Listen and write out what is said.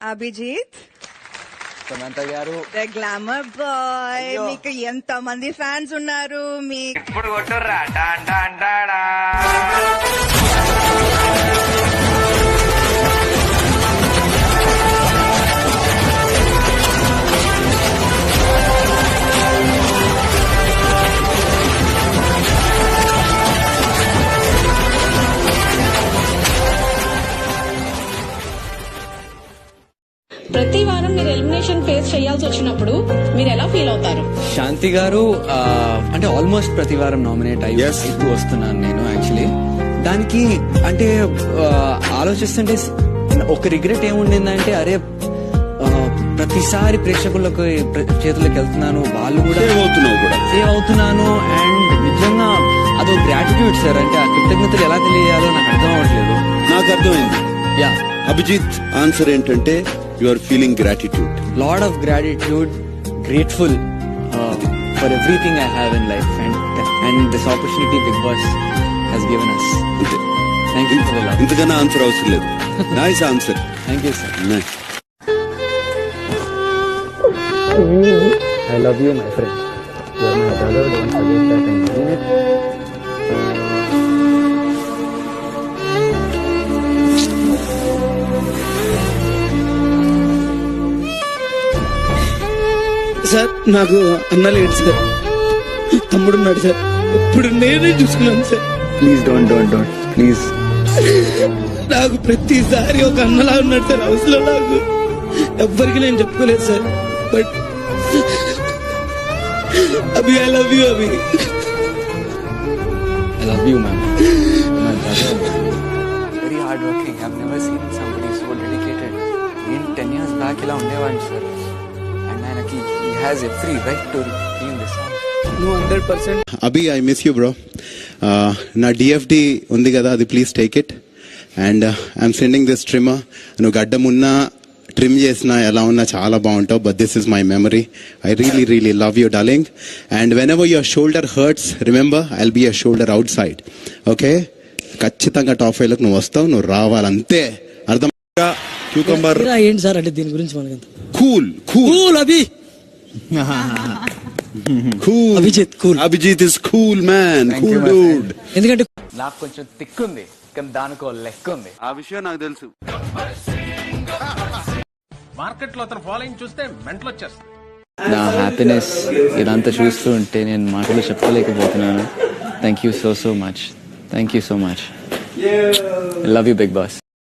అభిజిత్ సమంత గారు the glamour boy. మీకు ఎంత మంది ఫ్యాన్స్ ఉన్నారు? ఇప్పుడు కొట్టుర్రా డాన్ డాన్ డాడా. ప్రతి వారం మీరు ఎలిమినేషన్ ఫేస్ చేయాల్సి వచ్చినప్పుడు మీరు ఎలా ఫీల్ అవుతారు? శాంతి గారు అంటే ఆల్మోస్ట్ ప్రతి వారం నామినేట్ అయ్యి వస్తున్నాను నేను. యాక్చువల్లీ దానికి అంటే ఆలోచిస్తుంటే ఒక రిగ్రెట్ ఏముండిందంటే అరే ప్రతిసారి ప్రేక్షకులకు చేతులకు వెళ్తున్నాను, వాళ్ళు కూడా సేవ్ అవుతున్నాను. అండ్ నిజంగా అదో గ్రాటిట్యూడ్ సార్. అంటే ఆ కృతజ్ఞతలు ఎలా తెలియాలో నాకు అర్థం అవ్వట్లేదు. నాకు అర్థమైంది. యా అభిజిత్ ఆన్సర్ ఏంటంటే you are feeling gratitude. Lot of gratitude, grateful for everything I have in life and this opportunity Bigg Boss has given us. Thank you for the love. ఇంతకన్నా ఆన్సర్ అవసరం లేదు. Nice answer. Thank you sir. I love you, my friend. You are my brother. Don't forget that and mean it. Sir నాకు అన్న లేడు sir, తమ్ముడున్నాడు sir. ఇప్పుడు నేనే చూసుకున్నాను sir. Please don't. Please. నాకు ప్రతిసారి ఒక అన్నలా ఉన్నాడు సార్ హౌస్ లో. నాకు ఎవ్వరికి నేను చెప్పుకోలేదు sir. But Abhi, I love you Abhi. I love you ma'am. My brother. Very hard working. I've never seen somebody so dedicated. నేను 10 years back ఇలా ఉండేవాడిని సార్. And ఆయనకి he has every right to be in this house. నువ్వు 100%. Abhi, I miss you bro. నా DFD ఉంది కదా, అది please take it. And I'm sending this trimmer. నువ్వు గడ్డం ఉన్నా ట్రిమ్ చేసినా ఎలా ఉన్నా చాలా బాగుంటావు. But this is my memory. I really love you darling. And whenever your shoulder hurts, remember I will be your shoulder outside. Okay, ఖచ్చితంగా top 5 లోకి నువ్వు వస్తావు, నువ్వు రావాలంతే. అర్థం? క్యూకంబర్ ఏంటి సార్ అంటే దీని గురించి మనకి cool Abhi. Cool Abhijit cool. Abhijit is cool man. Cool dude. ఎందుకంటే నాకు కొంచెం తిక్కుంది కానీ దానికో లెక్క ఉంది. ఆ విషయం నాకు తెలుసు. మార్కెట్ లో అతను ఫాలోయింగ్ చూస్తే మెంటల్ వచ్చేస్తుంది. నా హ్యాపీనెస్ ఇదంతా చూస్తూ ఉంటే నేను మాటలు చెప్పలేకపోతున్నాను. Thank you so much. Thank you so much. I love you big boss.